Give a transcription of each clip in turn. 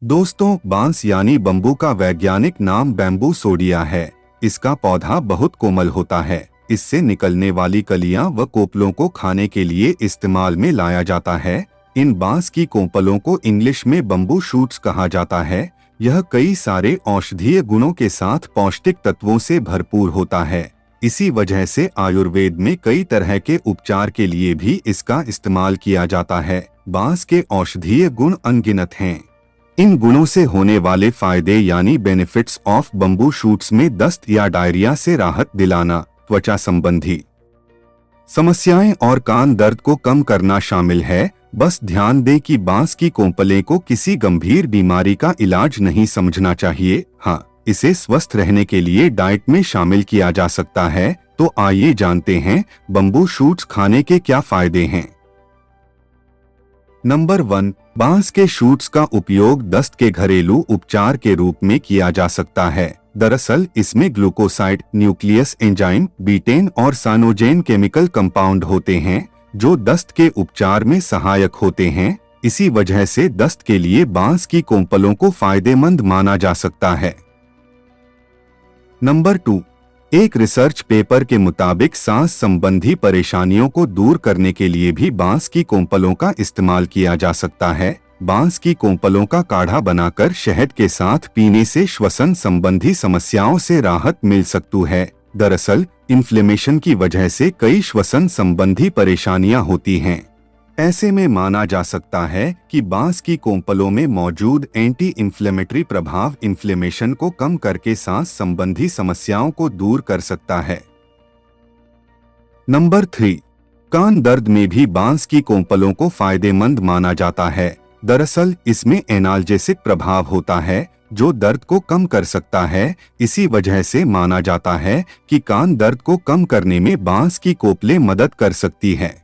दोस्तों, बांस यानी बम्बू का वैज्ञानिक नाम बैम्बू सोडिया है। इसका पौधा बहुत कोमल होता है। इससे निकलने वाली कलियां व कोपलों को खाने के लिए इस्तेमाल में लाया जाता है। इन बांस की कोपलों को इंग्लिश में बम्बू शूट्स कहा जाता है। यह कई सारे औषधीय गुणों के साथ पौष्टिक तत्वों से भरपूर होता है। इसी वजह से आयुर्वेद में कई तरह के उपचार के लिए भी इसका इस्तेमाल किया जाता है। बांस के औषधीय गुण अनगिनत हैं। इन गुणों से होने वाले फायदे यानी बेनिफिट्स ऑफ बम्बू शूट्स में दस्त या डायरिया से राहत दिलाना, त्वचा संबंधी समस्याएं और कान दर्द को कम करना शामिल है। बस ध्यान दें कि बांस की कोंपलें को किसी गंभीर बीमारी का इलाज नहीं समझना चाहिए। हाँ, इसे स्वस्थ रहने के लिए डाइट में शामिल किया जा सकता है। तो आइए जानते हैं बम्बू शूट्स खाने के क्या फायदे हैं। नंबर 1, बांस के शूट्स का उपयोग दस्त के घरेलू उपचार के रूप में किया जा सकता है। दरअसल इसमें ग्लूकोसाइड, न्यूक्लियस एंजाइम, बीटेन और साइनोजेन केमिकल कंपाउंड होते हैं जो दस्त के उपचार में सहायक होते हैं। इसी वजह से दस्त के लिए बांस की कोंपलों को फायदेमंद माना जा सकता है। नंबर 2, एक रिसर्च पेपर के मुताबिक सांस संबंधी परेशानियों को दूर करने के लिए भी बांस की कोंपलों का इस्तेमाल किया जा सकता है। बांस की कोंपलों का काढ़ा बनाकर शहद के साथ पीने से श्वसन संबंधी समस्याओं से राहत मिल सकती है। दरअसल इन्फ्लेमेशन की वजह से कई श्वसन संबंधी परेशानियां होती हैं। ऐसे में माना जा सकता है कि बांस की कोंपलों में मौजूद एंटी इंफ्लेमेटरी प्रभाव इन्फ्लेमेशन को कम करके सांस संबंधी समस्याओं को दूर कर सकता है। नंबर 3, कान दर्द में भी बांस की कोंपलों को फायदेमंद माना जाता है। दरअसल इसमें एनाल्जेसिक प्रभाव होता है जो दर्द को कम कर सकता है। इसी वजह से माना जाता है कि कान दर्द को कम करने में बांस की कोपलें मदद कर सकती है।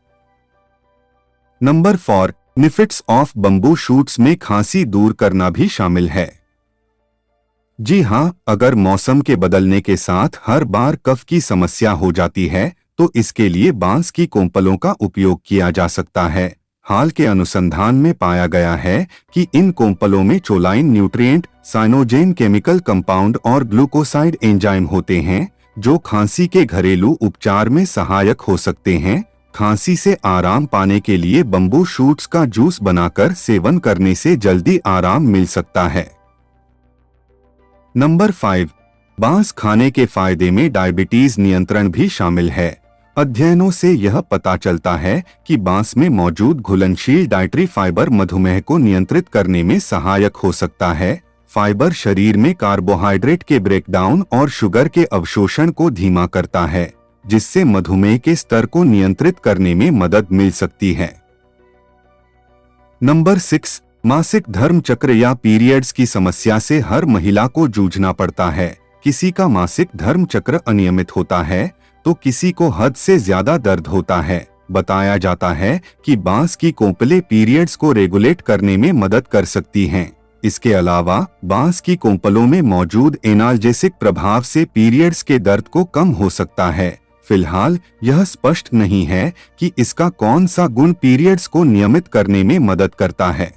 Number 4, benefits of bamboo shoots में खांसी दूर करना भी शामिल है। जी हाँ, अगर मौसम के बदलने के साथ हर बार कफ की समस्या हो जाती है तो इसके लिए बांस की कोंपलों का उपयोग किया जा सकता है। हाल के अनुसंधान में पाया गया है कि इन कोंपलों में चोलाइन न्यूट्रिएंट, साइनोजेन केमिकल कंपाउंड और ग्लूकोसाइड एंजाइम होते हैं जो खांसी के घरेलू उपचार में सहायक हो सकते हैं। खांसी से आराम पाने के लिए बम्बू शूट्स का जूस बनाकर सेवन करने से जल्दी आराम मिल सकता है। नंबर 5, बांस खाने के फायदे में डायबिटीज नियंत्रण भी शामिल है। अध्ययनों से यह पता चलता है कि बांस में मौजूद घुलनशील डाइटरी फाइबर मधुमेह को नियंत्रित करने में सहायक हो सकता है। फाइबर शरीर में कार्बोहाइड्रेट के ब्रेकडाउन और शुगर के अवशोषण को धीमा करता है जिससे मधुमेह के स्तर को नियंत्रित करने में मदद मिल सकती है। नंबर 6, मासिक धर्म चक्र या पीरियड्स की समस्या से हर महिला को जूझना पड़ता है। किसी का मासिक धर्म चक्र अनियमित होता है तो किसी को हद से ज्यादा दर्द होता है। बताया जाता है कि बांस की कोंपलें पीरियड्स को रेगुलेट करने में मदद कर सकती हैं। इसके अलावा बांस की कोंपलों में मौजूद एनाल्जेसिक प्रभाव से पीरियड्स के दर्द को कम हो सकता है। फिलहाल यह स्पष्ट नहीं है कि इसका कौन सा गुण पीरियड्स को नियमित करने में मदद करता है।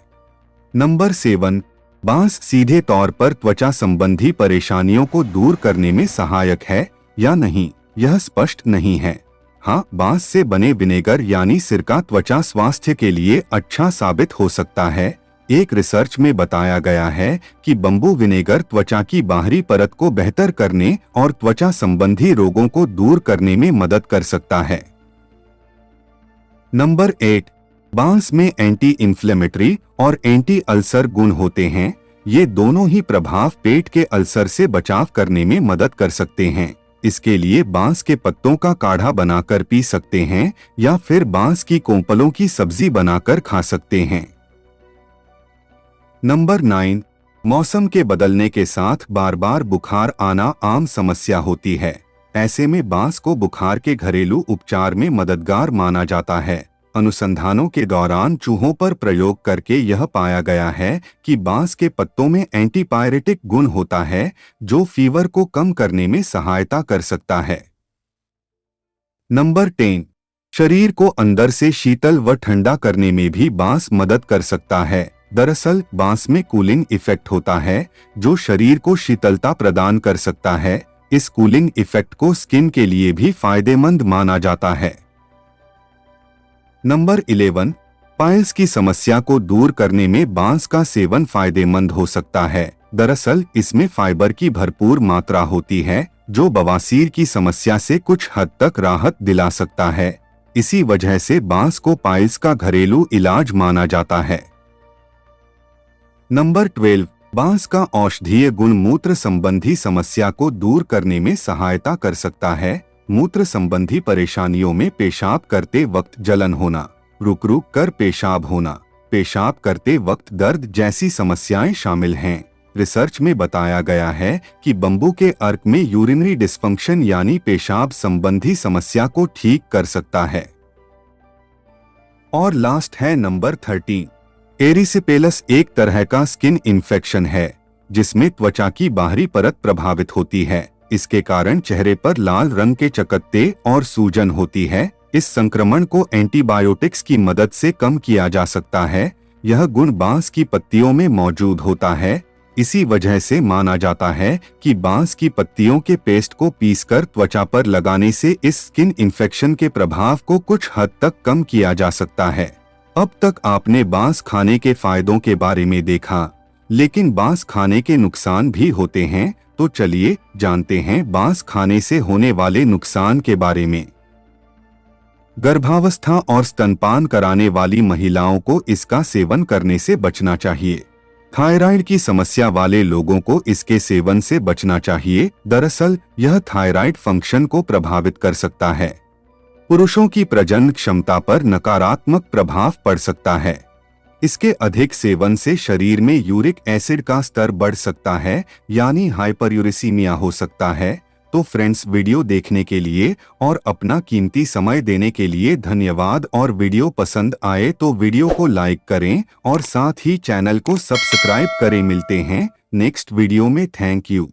नंबर 7, बांस सीधे तौर पर त्वचा संबंधी परेशानियों को दूर करने में सहायक है या नहीं, यह स्पष्ट नहीं है। हाँ, बांस से बने विनेगर यानी सिरका त्वचा स्वास्थ्य के लिए अच्छा साबित हो सकता है। एक रिसर्च में बताया गया है कि बम्बू विनेगर त्वचा की बाहरी परत को बेहतर करने और त्वचा संबंधी रोगों को दूर करने में मदद कर सकता है। नंबर 8, बांस में एंटी इंफ्लेमेटरी और एंटी अल्सर गुण होते हैं। ये दोनों ही प्रभाव पेट के अल्सर से बचाव करने में मदद कर सकते हैं। इसके लिए बांस के पत्तों का काढ़ा बनाकर पी सकते हैं या फिर बांस की कोंपलों की सब्जी बनाकर खा सकते हैं। नंबर 9, मौसम के बदलने के साथ बार बार बुखार आना आम समस्या होती है। ऐसे में बांस को बुखार के घरेलू उपचार में मददगार माना जाता है। अनुसंधानों के दौरान चूहों पर प्रयोग करके यह पाया गया है कि बांस के पत्तों में एंटीपायरेटिक गुण होता है जो फीवर को कम करने में सहायता कर सकता है। नंबर 10, शरीर को अंदर से शीतल व ठंडा करने में भी बांस मदद कर सकता है। दरअसल बांस में कूलिंग इफेक्ट होता है जो शरीर को शीतलता प्रदान कर सकता है। इस कूलिंग इफेक्ट को स्किन के लिए भी फायदेमंद माना जाता है। नंबर 11, पाइल्स की समस्या को दूर करने में बांस का सेवन फायदेमंद हो सकता है। दरअसल इसमें फाइबर की भरपूर मात्रा होती है जो बवासीर की समस्या से कुछ हद तक राहत दिला सकता है। इसी वजह से बांस को पाइल्स का घरेलू इलाज माना जाता है। नंबर 12, बांस का औषधीय गुण मूत्र संबंधी समस्या को दूर करने में सहायता कर सकता है। मूत्र संबंधी परेशानियों में पेशाब करते वक्त जलन होना, रुक रुक कर पेशाब होना, पेशाब करते वक्त दर्द जैसी समस्याएं शामिल हैं। रिसर्च में बताया गया है कि बम्बू के अर्क में यूरिनरी डिस्फंक्शन यानी पेशाब संबंधी समस्या को ठीक कर सकता है। और लास्ट है नंबर 13, एरिसिपेलस एक तरह का स्किन इन्फेक्शन है जिसमें त्वचा की बाहरी परत प्रभावित होती है। इसके कारण चेहरे पर लाल रंग के चकत्ते और सूजन होती है। इस संक्रमण को एंटीबायोटिक्स की मदद से कम किया जा सकता है। यह गुण बांस की पत्तियों में मौजूद होता है। इसी वजह से माना जाता है कि बांस की पत्तियों के पेस्ट को पीसकर त्वचा पर लगाने से इस स्किन इन्फेक्शन के प्रभाव को कुछ हद तक कम किया जा सकता है। अब तक आपने बांस खाने के फायदों के बारे में देखा, लेकिन बांस खाने के नुकसान भी होते हैं। तो चलिए जानते हैं बांस खाने से होने वाले नुकसान के बारे में। गर्भावस्था और स्तनपान कराने वाली महिलाओं को इसका सेवन करने से बचना चाहिए। थायराइड की समस्या वाले लोगों को इसके सेवन से बचना चाहिए। दरअसल यह थायराइड फंक्शन को प्रभावित कर सकता है। पुरुषों की प्रजनन क्षमता पर नकारात्मक प्रभाव पड़ सकता है। इसके अधिक सेवन से शरीर में यूरिक एसिड का स्तर बढ़ सकता है यानी हाइपरयूरिसीमिया हो सकता है। तो फ्रेंड्स, वीडियो देखने के लिए और अपना कीमती समय देने के लिए धन्यवाद। और वीडियो पसंद आए तो वीडियो को लाइक करें और साथ ही चैनल को सब्सक्राइब करें। मिलते हैं नेक्स्ट वीडियो में। Thank you.